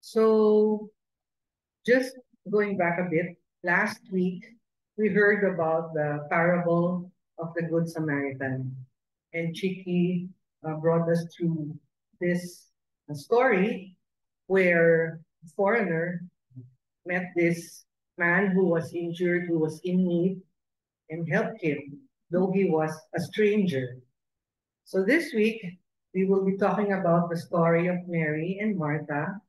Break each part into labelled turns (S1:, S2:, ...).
S1: So, just going back a bit, last week we heard about the parable of the Good Samaritan. And Chiki brought us through this story where a foreigner met this man who was injured, who was in need, and helped him, though he was a stranger. So this week, we will be talking about the story of Mary and Martha.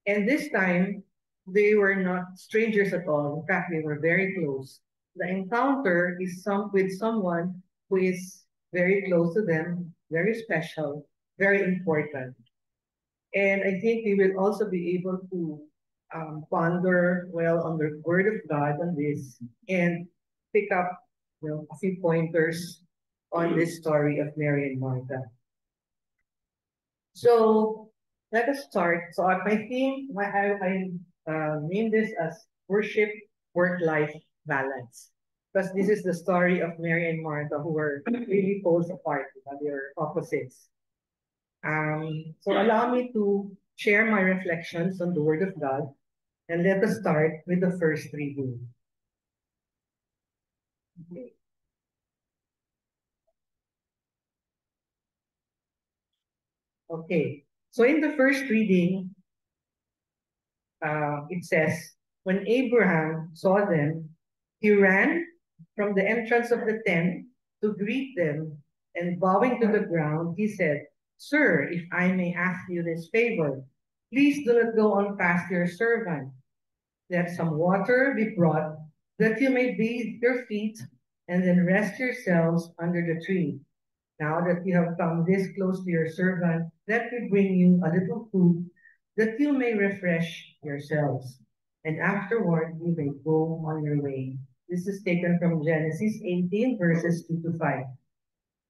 S1: And this time, they were not strangers at all. In fact, they were very close. The encounter is with someone who is very close to them, very special, very important. And I think we will also be able to ponder well on the Word of God on this and pick up a few pointers on this story of Mary and Martha. So let us start. So my theme, I named this as worship, work-life balance. Because this is the story of Mary and Martha who were really poles apart. They were opposites. So allow me to share my reflections on the Word of God, and let us start with the first reading. Okay. Okay. So in the first reading, it says, when Abraham saw them, he ran from the entrance of the tent to greet them, and bowing to the ground, he said, Sir, if I may ask you this favor, please do not go on past your servant. Let some water be brought, that you may bathe your feet, and then rest yourselves under the tree. Now that you have come this close to your servant, let me bring you a little food, that you may refresh yourselves. And afterward you may go on your way. This is taken from Genesis 18, verses 2 to 5.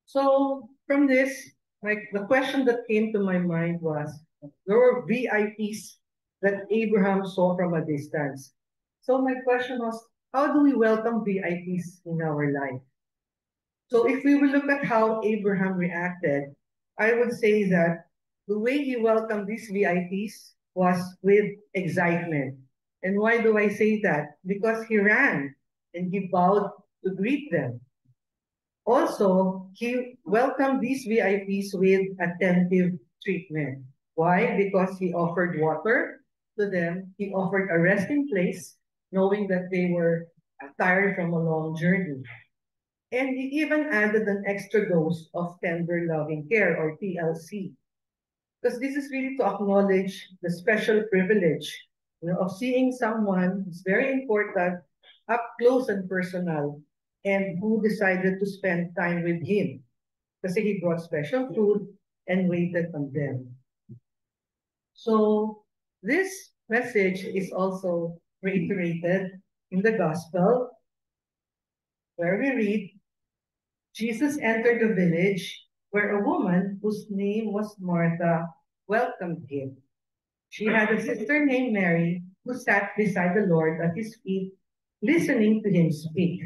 S1: So from this, like the question that came to my mind was, there were VIPs that Abraham saw from a distance. So my question was, how do we welcome VIPs in our life? So if we will look at how Abraham reacted, I would say that the way he welcomed these VIPs was with excitement. And why do I say that? Because he ran and he bowed to greet them. Also, he welcomed these VIPs with attentive treatment. Why? Because he offered water to them, he offered a resting place, knowing that they were tired from a long journey. And he even added an extra dose of tender loving care, or TLC. Because this is really to acknowledge the special privilege, of seeing someone who's very important up close and personal, and who decided to spend time with him. Because he brought special food and waited on them. So this message is also reiterated in the gospel, where we read, Jesus entered the village, where a woman whose name was Martha welcomed him. She had a sister named Mary who sat beside the Lord at his feet, listening to him speak.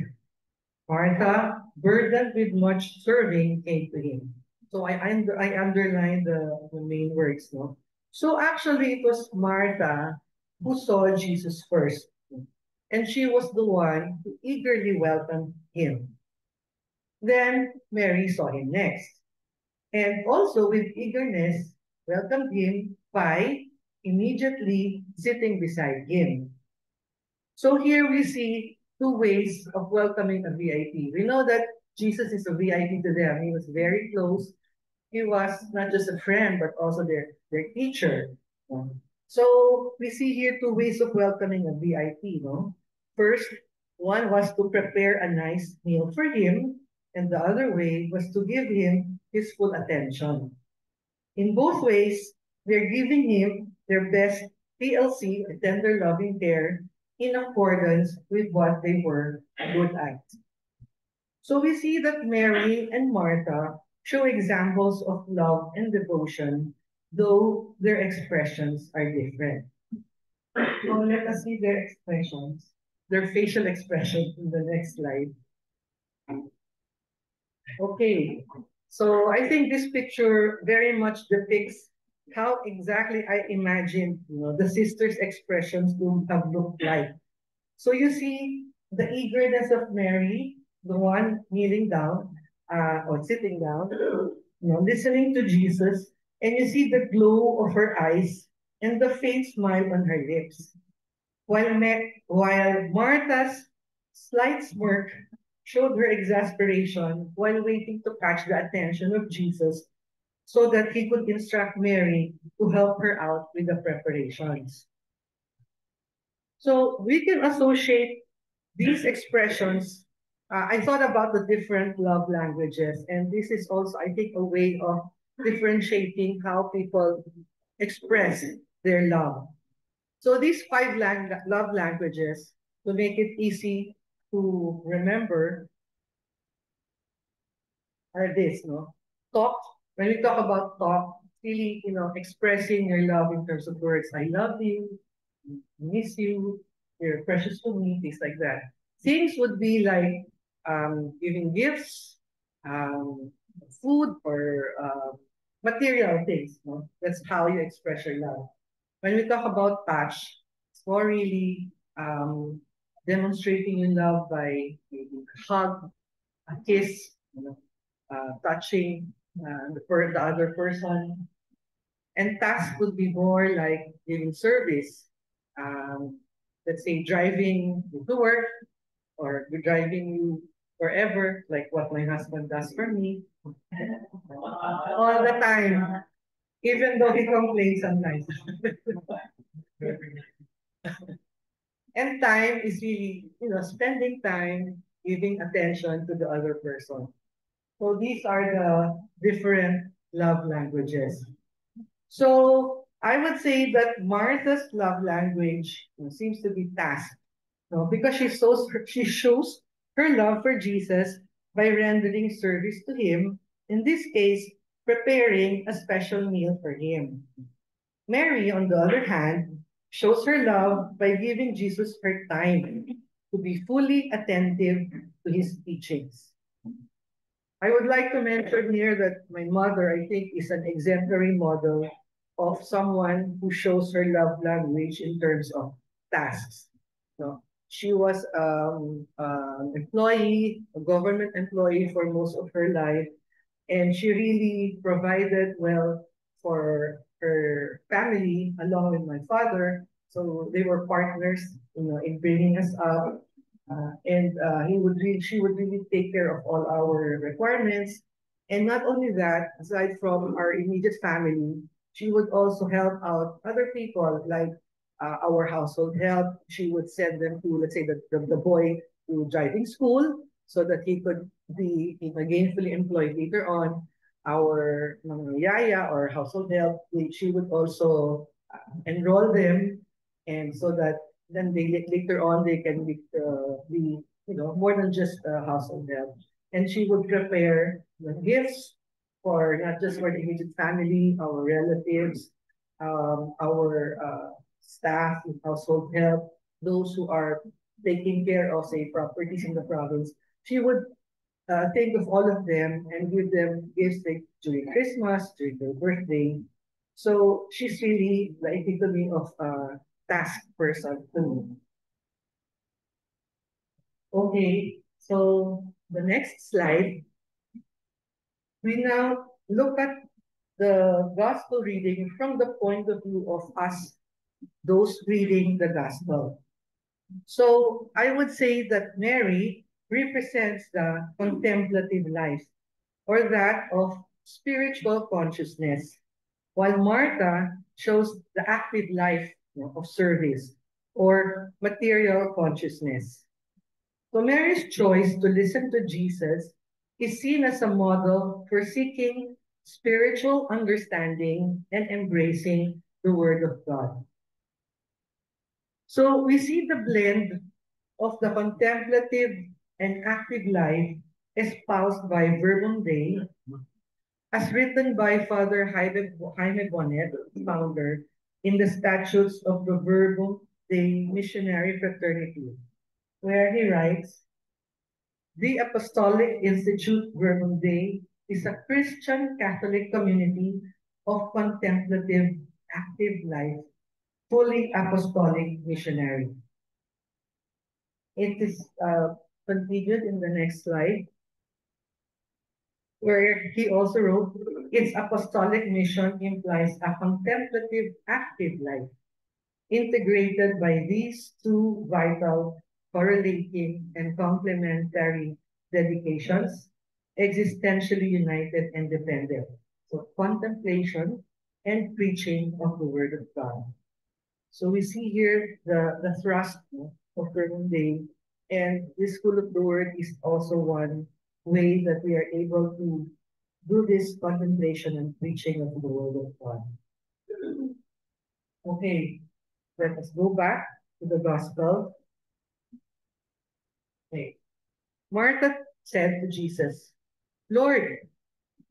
S1: Martha, burdened with much serving, came to him. So I underlined the main words, no? So actually, it was Martha who saw Jesus first, and she was the one who eagerly welcomed him. Then Mary saw him next, and also with eagerness welcomed him by immediately sitting beside him. So here we see two ways of welcoming a VIP. We know that Jesus is a VIP to them. He was very close. He was not just a friend, but also their teacher. So we see here two ways of welcoming a VIP. No? First, one was to prepare a nice meal for him, and the other way was to give him his full attention. In both ways, they're giving him their best TLC, a tender loving care, in accordance with what they were good at. So we see that Mary and Martha show examples of love and devotion, though their expressions are different. So let us see their expressions, their facial expressions in the next slide. Okay, so I think this picture very much depicts how exactly I imagined, the sisters' expressions would have looked like. So you see the eagerness of Mary, the one kneeling down or sitting down, listening to Jesus, and you see the glow of her eyes and the faint smile on her lips. While Martha's slight smirk showed her exasperation while waiting to catch the attention of Jesus so that he could instruct Mary to help her out with the preparations. So we can associate these expressions. I thought about the different love languages, and this is also, I think, a way of differentiating how people express their love. So these five love languages, to make it easy to remember, are this, no? Talk. When we talk about talk, really, expressing your love in terms of words. I love you, I miss you, you're precious to me, things like that. Things would be like giving gifts, um, food, or material things. No? That's how you express your love. When we talk about touch, it's more really demonstrating your love by maybe a hug, a kiss, touching the other person. And task would be more like giving service. Um, let's say driving you to work or driving you wherever, like what my husband does for me all the time, even though he complains sometimes. And time is really, spending time giving attention to the other person. So these are the different love languages. So I would say that Martha's love language seems to be task, because she shows her love for Jesus by rendering service to him. In this case, preparing a special meal for him. Mary, on the other hand, shows her love by giving Jesus her time to be fully attentive to his teachings. I would like to mention here that my mother, I think, is an exemplary model of someone who shows her love language in terms of tasks. No? She was an employee, a government employee for most of her life, and she really provided well for her family along with my father. So they were partners, in bringing us up. And she would really take care of all our requirements. And not only that, aside from our immediate family, she would also help out other people, like our household help. She would send them to, let's say, the boy to driving school so that he could be gainfully employed later on. Our yaya or household help, she would also enroll them, and so that then later on they can be more than just household help. And she would prepare the gifts for not just for the immediate family, our relatives, our staff in household help, those who are taking care of, say, properties in the province. She would think of all of them and give them gifts like during Christmas, during their birthday. So she's really the epitome of a task person to me. Okay, so the next slide, we now look at the gospel reading from the point of view of us, those reading the gospel. So I would say that Mary represents the contemplative life, or that of spiritual consciousness, while Martha shows the active life, of service, or material consciousness. So Mary's choice to listen to Jesus is seen as a model for seeking spiritual understanding and embracing the Word of God. So we see the blend of the contemplative and active life espoused by Verbum Dei, as written by Father Jaime Bonet, founder, in the Statutes of the Verbum Dei Missionary Fraternity, where he writes, the Apostolic Institute Verbum Dei is a Christian Catholic community of contemplative, active life, fully apostolic missionary. It is continued in the next slide, where he also wrote, its apostolic mission implies a contemplative, active life, integrated by these two vital, correlating, and complementary dedications, existentially united and dependent. So contemplation and preaching of the Word of God. So we see here the thrust of Curtin Day, and this School of the Word is also one way that we are able to do this contemplation and preaching of the Word of God. Okay, let us go back to the Gospel. Okay. Martha said to Jesus, Lord,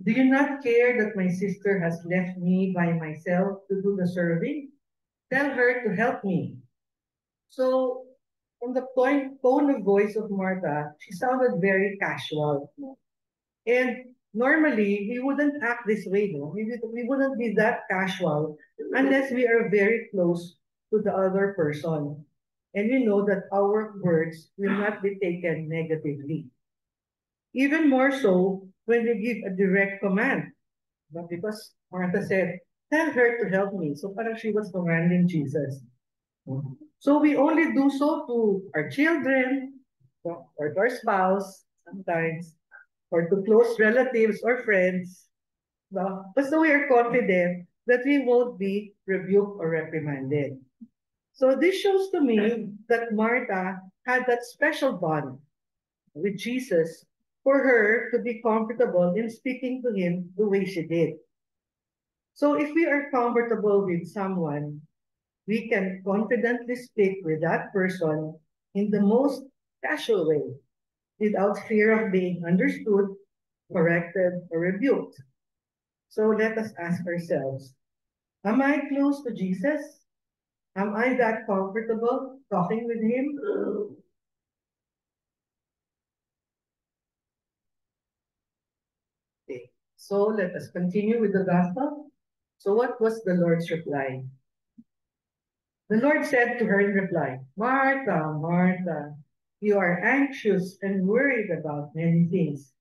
S1: do you not care that my sister has left me by myself to do the serving? Tell her to help me. So, from the tone of voice of Martha, she sounded very casual. And normally, we wouldn't act this way, no? We wouldn't be that casual unless we are very close to the other person. And we know that our words will not be taken negatively. Even more so when we give a direct command. But because Martha said, tell her to help me. So parang she was commanding Jesus. So we only do so to our children, or to our spouse sometimes, or to close relatives or friends. No? But so we are confident that we won't be rebuked or reprimanded. So this shows to me that Martha had that special bond with Jesus for her to be comfortable in speaking to him the way she did. So if we are comfortable with someone, we can confidently speak with that person in the most casual way without fear of being understood, corrected, or rebuked. So let us ask ourselves, am I close to Jesus? Am I that comfortable talking with him? Okay. So let us continue with the gospel. So what was the Lord's reply? The Lord said to her in reply, Martha, Martha, you are anxious and worried about many things.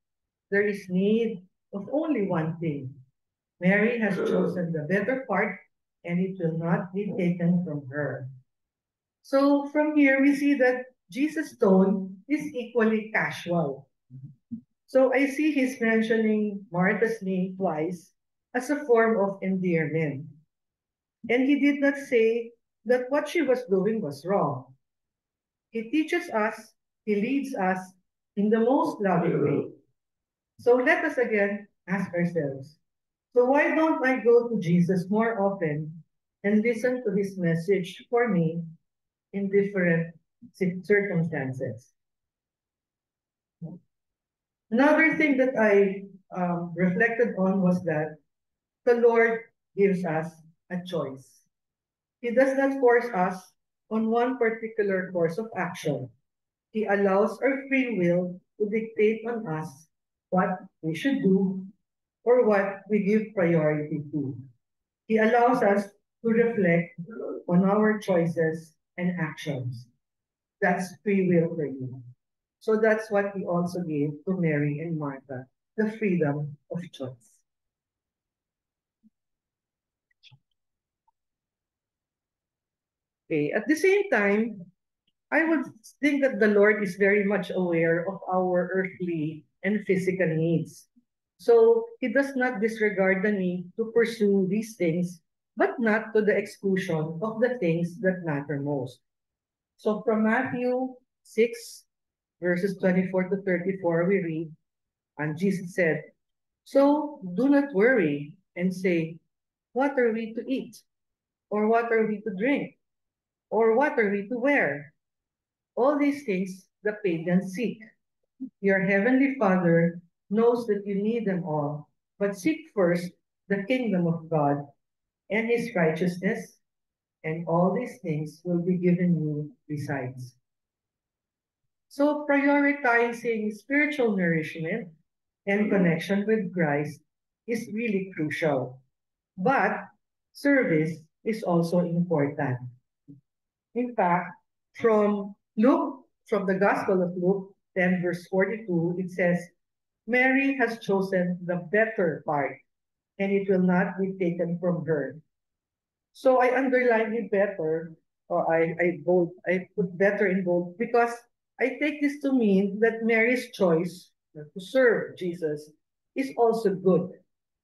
S1: There is need of only one thing. Mary has chosen the better part, and it will not be taken from her. So from here, we see that Jesus' tone is equally casual. So I see he's mentioning Martha's name twice as a form of endearment. And he did not say that what she was doing was wrong. He teaches us, he leads us in the most loving way. So let us again ask ourselves, so why don't I go to Jesus more often and listen to his message for me in different circumstances? Another thing that I reflected on was that the Lord gives us a choice. He does not force us on one particular course of action. He allows our free will to dictate on us what we should do or what we give priority to. He allows us to reflect on our choices and actions. That's free will for you. So that's what he also gave to Mary and Martha, the freedom of choice. Okay. At the same time, I would think that the Lord is very much aware of our earthly and physical needs. So he does not disregard the need to pursue these things, but not to the exclusion of the things that matter most. So from Matthew 6, verses 24 to 34, we read, and Jesus said, so do not worry and say, what are we to eat? Or what are we to drink? Or what are we to wear? All these things the pagans seek. Your heavenly Father knows that you need them all, but seek first the kingdom of God and his righteousness, and all these things will be given you besides. So prioritizing spiritual nourishment and connection with Christ is really crucial. But service is also important. In fact, from the Gospel of Luke 10, verse 42, it says, Mary has chosen the better part, and it will not be taken from her. So I underline it better, or I put better in bold because I take this to mean that Mary's choice to serve Jesus is also good,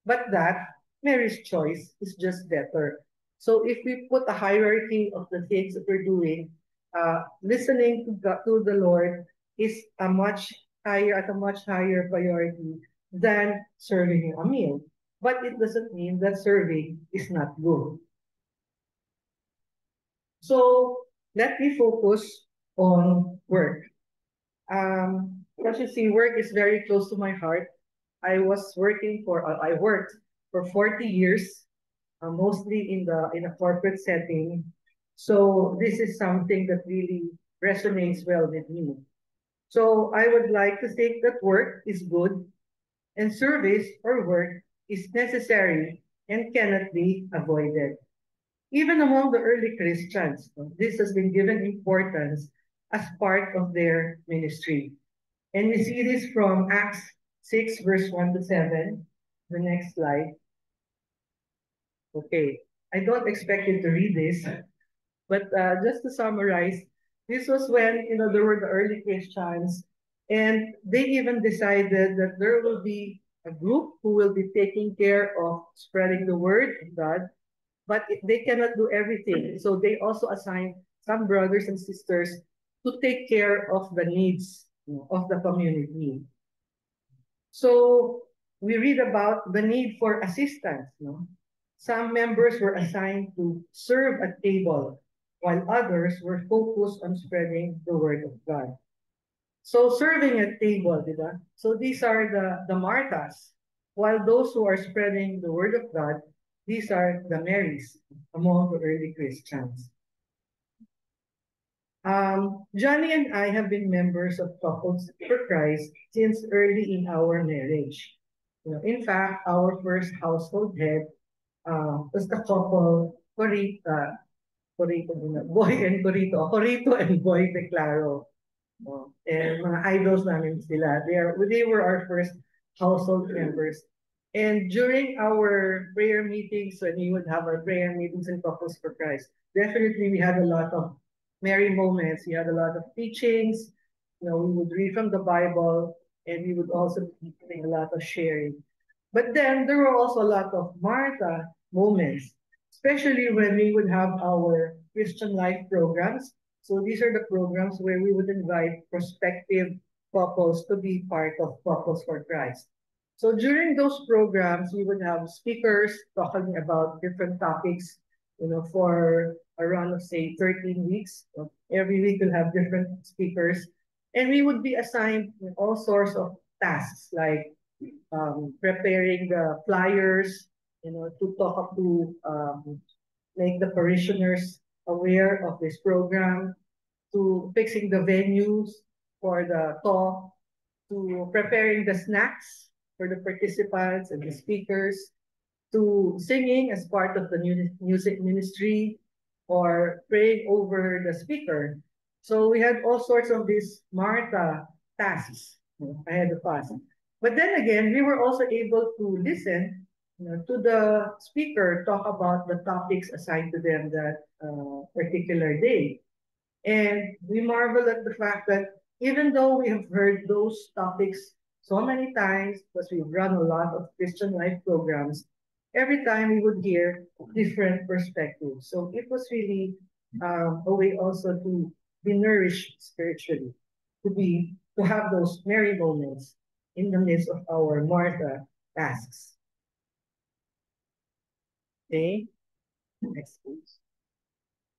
S1: but that Mary's choice is just better. So if we put a hierarchy of the things that we're doing, listening to to the Lord is a much higher at a much higher priority than serving a meal. But it doesn't mean that serving is not good. So let me focus on work. As you see, work is very close to my heart. I worked for 40 years, mostly in a corporate setting. So this is something that really resonates well with me. So I would like to think that work is good and service or work is necessary and cannot be avoided. Even among the early Christians, this has been given importance as part of their ministry. And we see this from Acts 6, verse 1 to 7. The next slide. Okay. I don't expect you to read this, but just to summarize, this was when there were the early Christians, and they even decided that there will be a group who will be taking care of spreading the word of God, but they cannot do everything. So they also assigned some brothers and sisters to take care of the needs of the community. So we read about the need for assistance. Some members were assigned to serve at table, while others were focused on spreading the word of God. So serving at table, diba? So these are the Marthas, while those who are spreading the word of God, these are the Marys among the early Christians. Johnny and I have been members of Couples for Christ since early in our marriage. In fact, our first household head was the couple Boy and Corito and Boy De Claro. And mga idols namin sila. They were our first household members. And during our prayer meetings, when we would have our prayer meetings in Couples for Christ, definitely we had a lot of merry moments. We had a lot of teachings. We would read from the Bible, and we would also be doing a lot of sharing. But then there were also a lot of Martha moments, especially when we would have our Christian life programs. So these are the programs where we would invite prospective couples to be part of Couples for Christ. So during those programs, we would have speakers talking about different topics, for a run of say 13 weeks. So every week we'll have different speakers. And we would be assigned all sorts of tasks like preparing the flyers, to talk to make the parishioners aware of this program, to fixing the venues for the talk, to preparing the snacks for the participants and the speakers, to singing as part of the music ministry, or praying over the speaker. So we had all sorts of these Martha tasks ahead of us. But then again, we were also able to listen to the speaker talk about the topics assigned to them that particular day. And we marvel at the fact that even though we have heard those topics so many times, because we've run a lot of Christian life programs, every time we would hear different perspectives. So it was really a way also to be nourished spiritually, to have those merry moments in the midst of our Martha tasks. Okay, next please.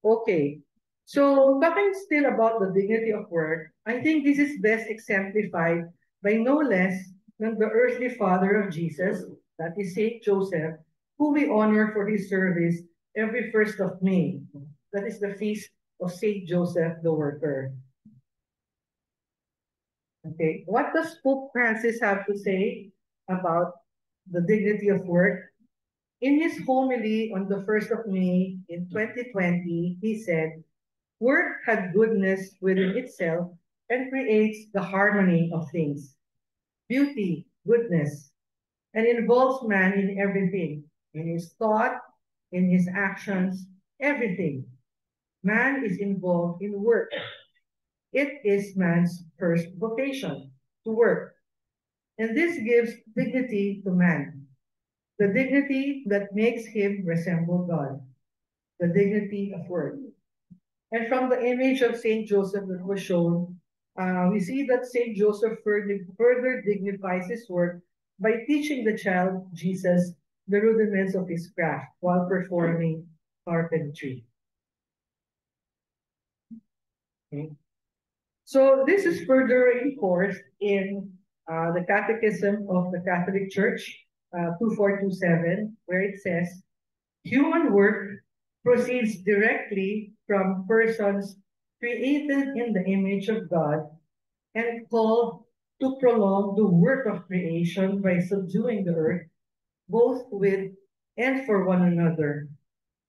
S1: Okay, so talking still about the dignity of work, I think this is best exemplified by no less than the earthly father of Jesus, that is Saint Joseph, who we honor for his service every 1st of May. That is the feast of Saint Joseph the Worker. Okay, what does Pope Francis have to say about the dignity of work? In his homily on the 1st of May in 2020, he said, work had goodness within itself and creates the harmony of things. Beauty, goodness, and involves man in everything, in his thought, in his actions, everything. Man is involved in work. It is man's first vocation, to work. And this gives dignity to man, the dignity that makes him resemble God, the dignity of work. And from the image of Saint Joseph that was shown, we see that Saint Joseph further dignifies his work by teaching the child Jesus the rudiments of his craft while performing carpentry. Okay. So this is further reinforced in the Catechism of the Catholic Church, 2427, where it says, human work proceeds directly from persons created in the image of God and called to prolong the work of creation by subduing the earth, both with and for one another.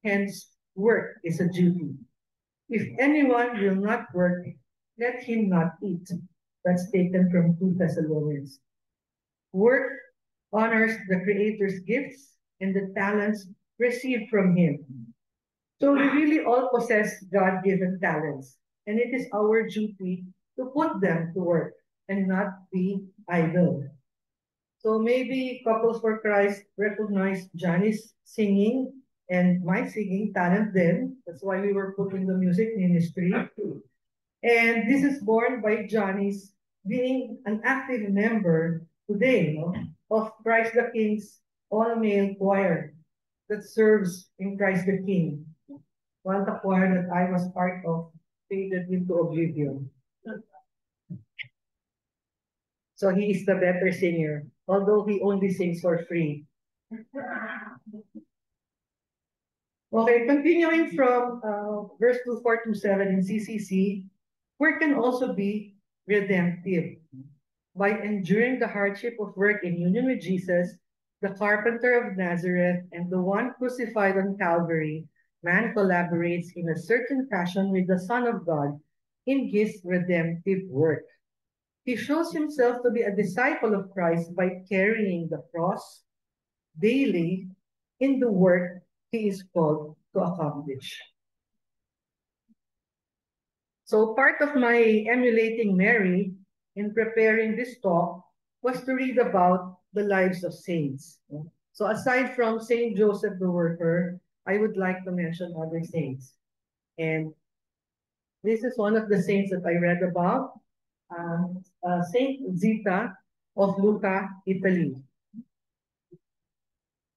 S1: Hence, work is a duty. If anyone will not work, let him not eat. That's taken from 2 Thessalonians. Work honors the Creator's gifts and the talents received from him. So we really all possess God-given talents, and it is our duty to put them to work and not be idle. So maybe Couples for Christ recognize Johnny's singing and my singing talent then. That's why we were put in the music ministry. And this is born by Johnny's being an active member today, no, of Christ the King's all-male choir that serves in Christ the King. One the choir that I was part of faded into oblivion. So he is the better singer, although he only sings for free. Okay, continuing from verse 2427 in CCC, work can also be redemptive. By enduring the hardship of work in union with Jesus, the carpenter of Nazareth, and the one crucified on Calvary, man collaborates in a certain fashion with the Son of God in his redemptive work. He shows himself to be a disciple of Christ by carrying the cross daily in the work he is called to accomplish. So part of my emulating Mary in preparing this talk was to read about the lives of saints. So aside from Saint Joseph the Worker, I would like to mention other saints. And this is one of the saints that I read about, Saint Zita of Lucca, Italy.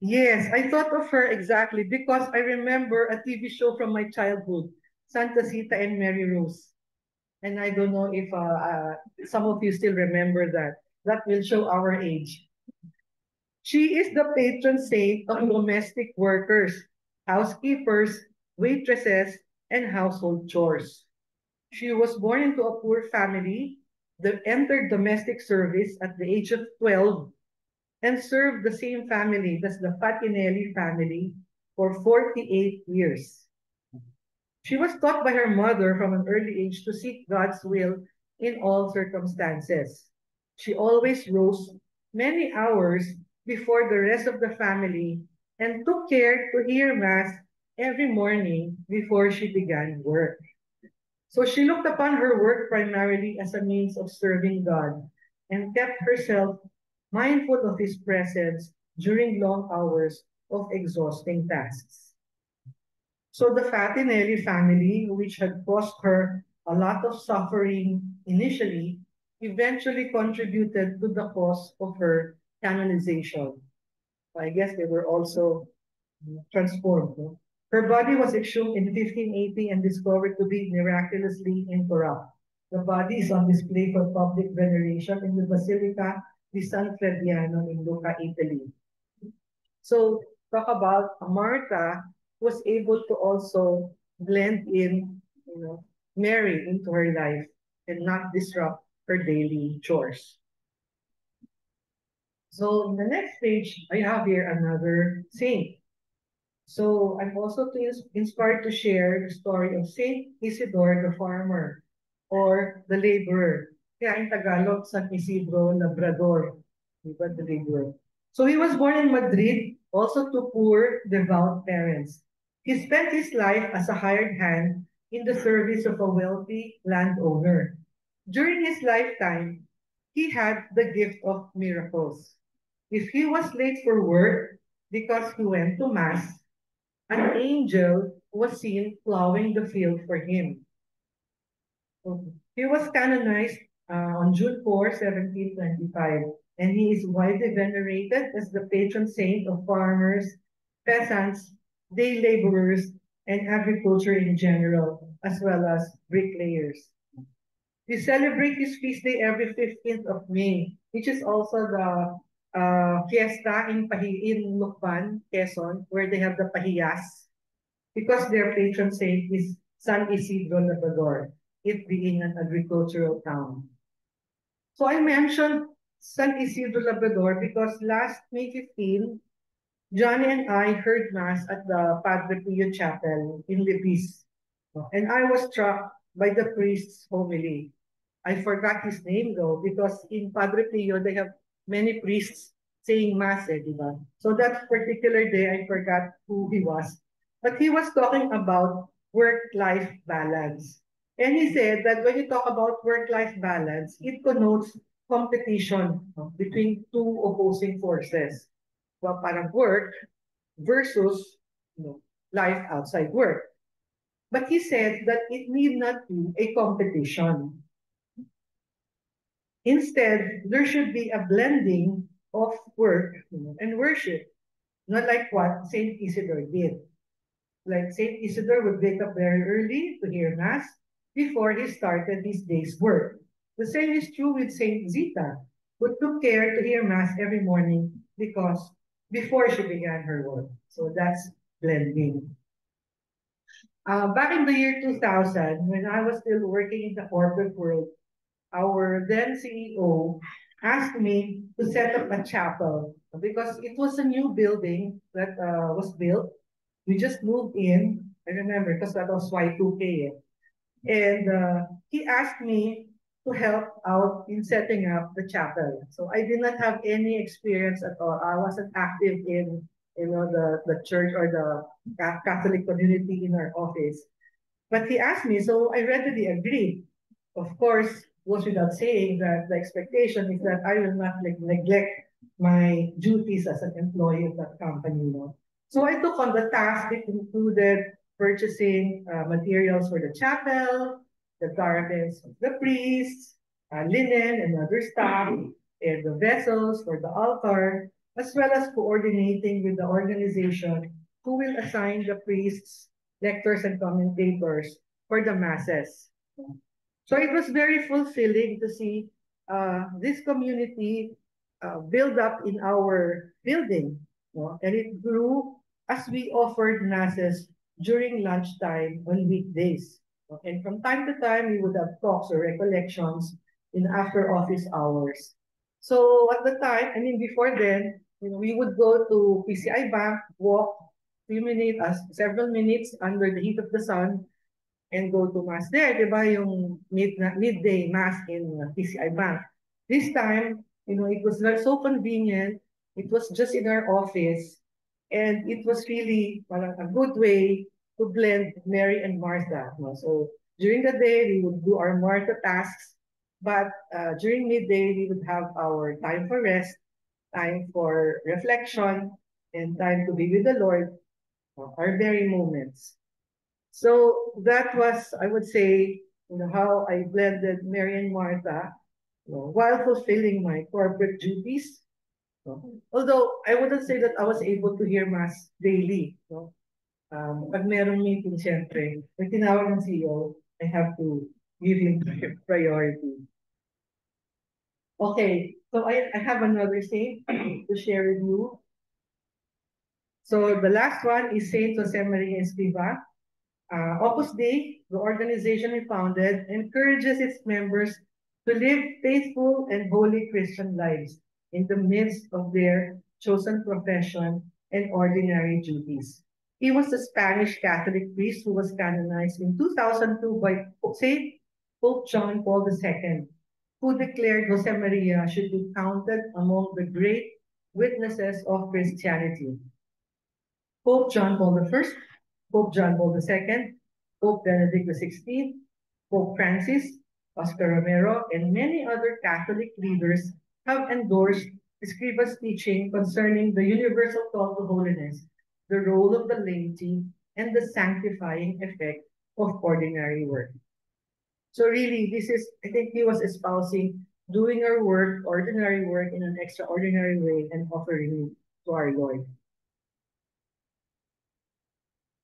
S1: Yes, I thought of her exactly because I remember a TV show from my childhood, Santa Zita and Mary Rose. And I don't know if some of you still remember that. That will show our age. She is the patron saint of domestic workers, housekeepers, waitresses, and household chores. She was born into a poor family, entered domestic service at the age of 12, and served the same family, that's the Fatinelli family, for 48 years. She was taught by her mother from an early age to seek God's will in all circumstances. She always rose many hours before the rest of the family and took care to hear Mass every morning before she began work. So she looked upon her work primarily as a means of serving God and kept herself mindful of His presence during long hours of exhausting tasks. So the Fatinelli family, which had caused her a lot of suffering initially, eventually contributed to the cause of her canonization. I guess they were also transformed. No? Her body was exhumed in 1580 and discovered to be miraculously incorrupt. The body is on display for public veneration in the Basilica di San Frediano in Lucca, Italy. So talk about Martha was able to also blend in, Mary into her life and not disrupt her daily chores. So in the next page, I have here another saint, So I'm also inspired to share the story of Saint Isidore the farmer or the laborer. Kaya in Tagalog, San Isidro Labrador. Diba, the laborer. So he was born in Madrid, also to poor, devout parents. He spent his life as a hired hand in the service of a wealthy landowner. During his lifetime, he had the gift of miracles. If he was late for work because he went to Mass, an angel was seen plowing the field for him. He was canonized on June 4, 1725, and he is widely venerated as the patron saint of farmers, peasants, day laborers, and agriculture in general, as well as bricklayers. We celebrate his feast day every 15th of May, which is also the fiesta in Lukban, Quezon, where they have the pahiyas, because their patron saint is San Isidro Labrador, it being an agricultural town. So I mentioned San Isidro Labrador because last May 15, Johnny and I heard Mass at the Padre Pio Chapel in Libis. And I was struck by the priest's homily. I forgot his name though, because in Padre Pio, they have many priests saying Mass, diba? So that particular day, I forgot who he was. But he was talking about work-life balance. And he said that when you talk about work-life balance, it connotes competition between two opposing forces. Well, parang work versus life outside work. But he said that it need not be a competition. Instead, there should be a blending of work and worship, not like what Saint Isidore did. Like Saint Isidore would wake up very early to hear Mass before he started his day's work. The same is true with Saint Zita, who took care to hear Mass every morning because before she began her work. So that's blending. Back in the year 2000, when I was still working in the corporate world, our then CEO asked me to set up a chapel because it was a new building that was built. We just moved in. I remember because that was Y2K. And he asked me to help out in setting up the chapel. So I did not have any experience at all. I wasn't active in the church or the Catholic community in our office. But he asked me, so I readily agreed. Of course, goes without saying that the expectation is that I will not neglect my duties as an employee of that company. So I took on the task. It included purchasing materials for the chapel, the garments of the priests, linen and other stuff, and the vessels for the altar, as well as coordinating with the organization who will assign the priests, lectors, and commentators for the masses. So it was very fulfilling to see this community build up in our building. And it grew as we offered masses during lunchtime on weekdays. And from time to time, we would have talks or recollections in after office hours. So at the time, I mean, before then, we would go to PCI Bank, walk several minutes under the heat of the sun, and go to mass there, di ba? Yung midday mass in PCI Bank. This time, it was so convenient. It was just in our office. And it was really a good way to blend Mary and Martha. So during the day, we would do our Martha tasks. But during midday, we would have our time for rest, time for reflection, and time to be with the Lord, our very moments. So that was, I would say, how I blended Mary and Martha, while fulfilling my corporate duties. Although I wouldn't say that I was able to hear Mass daily. Pag merong meeting, siyempre, pag tinawag ng CEO, I have to give him priority. Okay, so I have another saint to share with you. So the last one is Saint Jose Maria Escriva. Opus Dei, the organization we founded, encourages its members to live faithful and holy Christian lives in the midst of their chosen profession and ordinary duties. He was a Spanish Catholic priest who was canonized in 2002 by Saint Pope John Paul II, who declared Jose Maria should be counted among the great witnesses of Christianity. Pope John Paul I, Pope John Paul II, Pope Benedict XVI, Pope Francis, Oscar Romero, and many other Catholic leaders have endorsed Escriva's teaching concerning the universal call to holiness, the role of the laity, and the sanctifying effect of ordinary work. So really, I think he was espousing doing our work, ordinary work, in an extraordinary way and offering it to our Lord.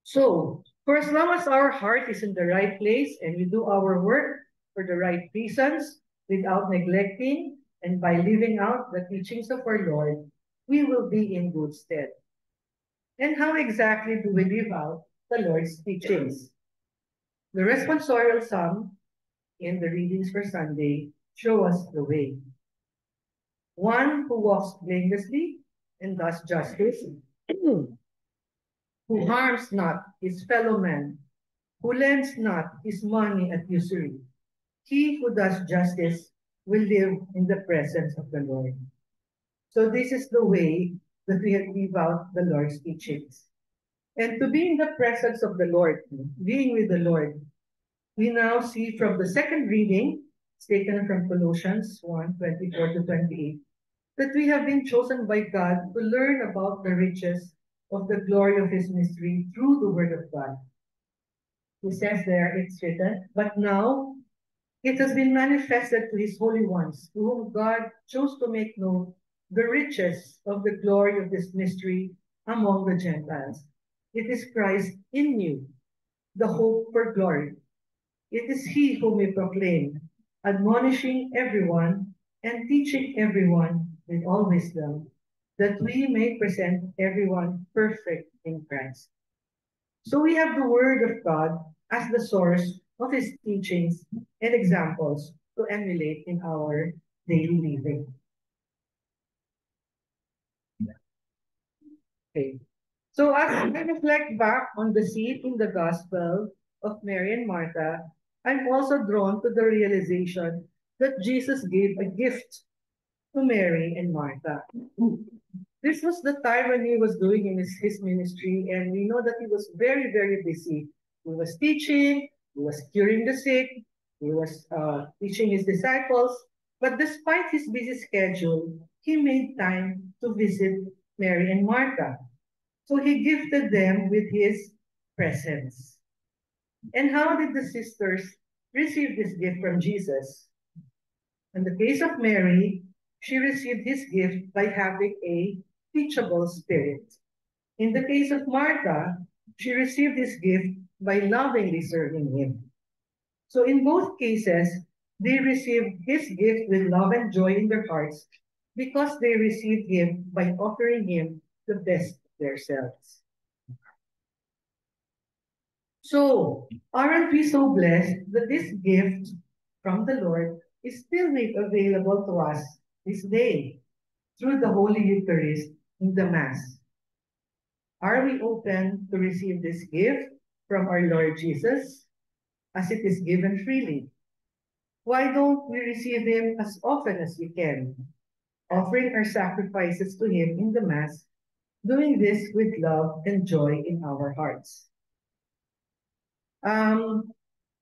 S1: So, for as long as our heart is in the right place and we do our work for the right reasons, without neglecting and by living out the teachings of our Lord, we will be in good stead. And how exactly do we live out the Lord's teachings? The responsorial psalm in the readings for Sunday show us the way. One who walks blamelessly and does justice, who harms not his fellow man, who lends not his money at usury. He who does justice will live in the presence of the Lord. So this is the way that we live out the Lord's teachings. And to be in the presence of the Lord, being with the Lord, we now see from the second reading, it's taken from Colossians 1:24 to 28, that we have been chosen by God to learn about the riches of the glory of his mystery through the word of God. He says there, it's written, but now it has been manifested to his holy ones, to whom God chose to make known the riches of the glory of this mystery among the Gentiles. It is Christ in you, the hope for glory. It is he whom we proclaim, admonishing everyone and teaching everyone with all wisdom, that we may present everyone perfect in Christ. So we have the Word of God as the source of his teachings and examples to emulate in our daily living. Okay. So as I reflect back on the scene in the Gospel of Mary and Martha, I'm also drawn to the realization that Jesus gave a gift to Mary and Martha. This was the time when he was doing his ministry, and we know that he was very, very busy. He was teaching, he was curing the sick, he was teaching his disciples. But despite his busy schedule, he made time to visit Mary and Martha. So he gifted them with his presence. And how did the sisters receive this gift from Jesus? In the case of Mary, she received his gift by having a teachable spirit. In the case of Martha, she received his gift by lovingly serving him. So in both cases, they received his gift with love and joy in their hearts because they received him by offering him the best of themselves. So, aren't we so blessed that this gift from the Lord is still made available to us this day through the Holy Eucharist in the Mass? Are we open to receive this gift from our Lord Jesus as it is given freely? Why don't we receive him as often as we can, offering our sacrifices to him in the Mass, doing this with love and joy in our hearts? Um,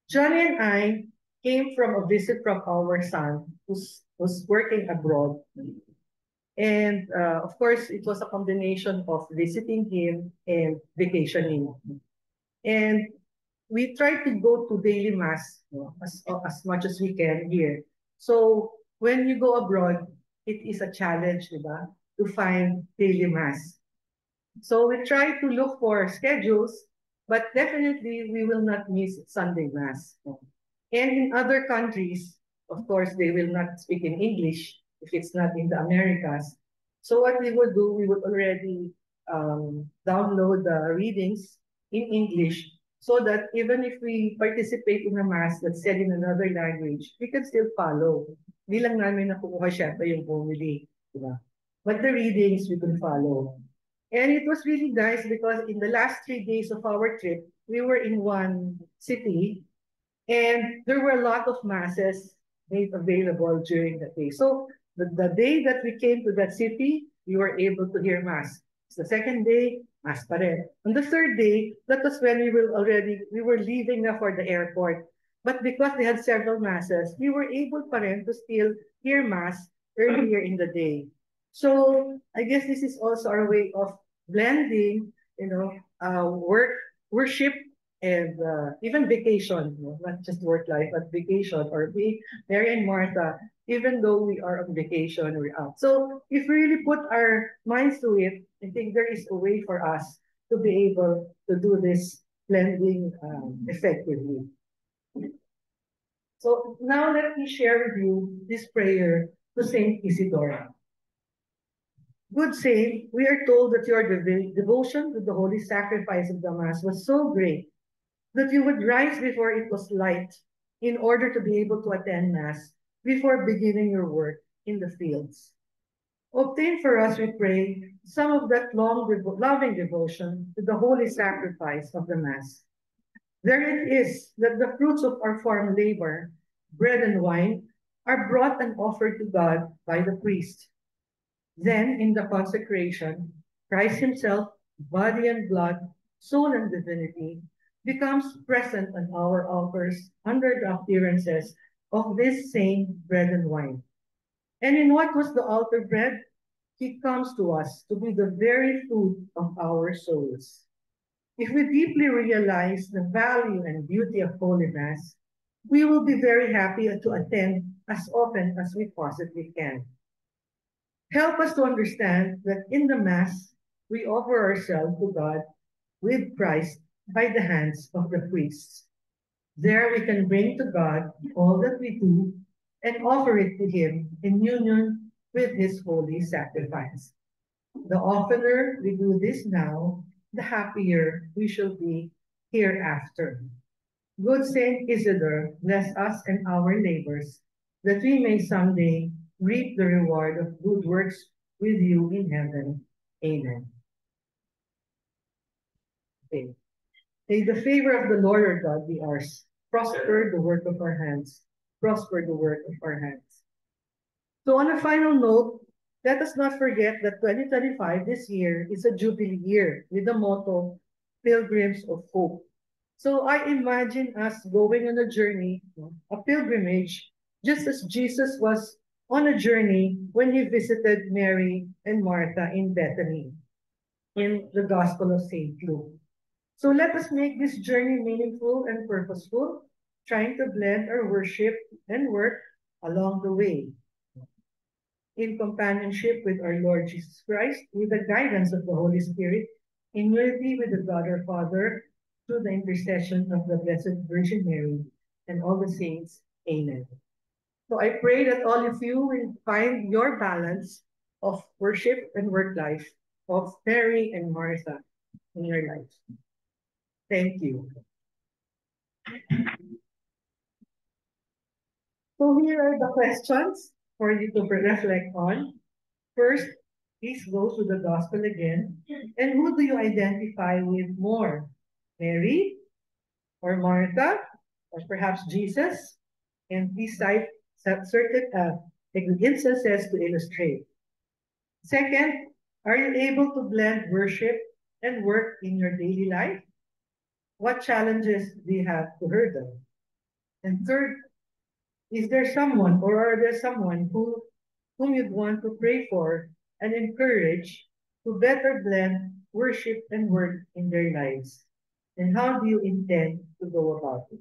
S1: Johnny and I came from a visit from our son who's working abroad. And of course, it was a combination of visiting him and vacationing. And we try to go to daily mass, as much as we can here. So when you go abroad, it is a challenge, diba, to find daily mass. So we try to look for schedules, but definitely we will not miss Sunday mass. And in other countries, of course, they will not speak in English if it's not in the Americas. So what we would do, we would already download the readings in English so that even if we participate in a mass that's said in another language, we can still follow. Di lang namin nakukuha syempre yung homily, di ba? But the readings we can follow. And it was really nice because in the last 3 days of our trip, we were in one city and there were a lot of masses made available during the day. So the day that we came to that city, we were able to hear mass. The second day, mass pa rin. On the third day, that was when we were leaving na for the airport. But because they had several masses, we were able pa rin to still hear mass earlier in the day. So I guess this is also our way of blending, worship and even vacation, not just work life, but vacation or we, Mary and Martha, even though we are on vacation, we're out. So if we really put our minds to it, I think there is a way for us to be able to do this blending effectively. So now let me share with you this prayer to Saint Isidore. Good saint, we are told that your devotion to the holy sacrifice of the Mass was so great that you would rise before it was light in order to be able to attend Mass before beginning your work in the fields. Obtain for us, we pray, some of that loving devotion to the holy sacrifice of the Mass. There it is that the fruits of our farm labor, bread and wine, are brought and offered to God by the priest. Then, in the consecration, Christ Himself, body and blood, soul and divinity, becomes present on our altars under the appearances of this same bread and wine. And in what was the altar bread? He comes to us to be the very food of our souls. If we deeply realize the value and beauty of Holy Mass, we will be very happy to attend as often as we possibly can. Help us to understand that in the Mass, we offer ourselves to God with Christ by the hands of the priests. There we can bring to God all that we do and offer it to Him in union with His holy sacrifice. The oftener we do this now, the happier we shall be hereafter. Good Saint Isidore, bless us and our labors, that we may someday reap the reward of good works with you in heaven. Amen. Okay. May the favor of the Lord our God be ours. Prosper the work of our hands. Prosper the work of our hands. So on a final note, let us not forget that 2025 this year is a jubilee year with the motto Pilgrims of Hope. So I imagine us going on a journey, a pilgrimage, just as Jesus was on a journey when he visited Mary and Martha in Bethany in the Gospel of St. Luke. So let us make this journey meaningful and purposeful, trying to blend our worship and work along the way in companionship with our Lord Jesus Christ, with the guidance of the Holy Spirit, in unity with the God our Father, through the intercession of the Blessed Virgin Mary and all the saints. Amen. So I pray that all of you will find your balance of worship and work life, of Mary and Martha in your life. Thank you. So here are the questions for you to reflect on. First, please go to the gospel again. And who do you identify with more? Mary or Martha or perhaps Jesus? And please cite certain instances to illustrate. Second, are you able to blend worship and work in your daily life? What challenges do you have to hurdle? And third, is there someone or are there someone whom you'd want to pray for and encourage to better blend worship and work in their lives? And how do you intend to go about it?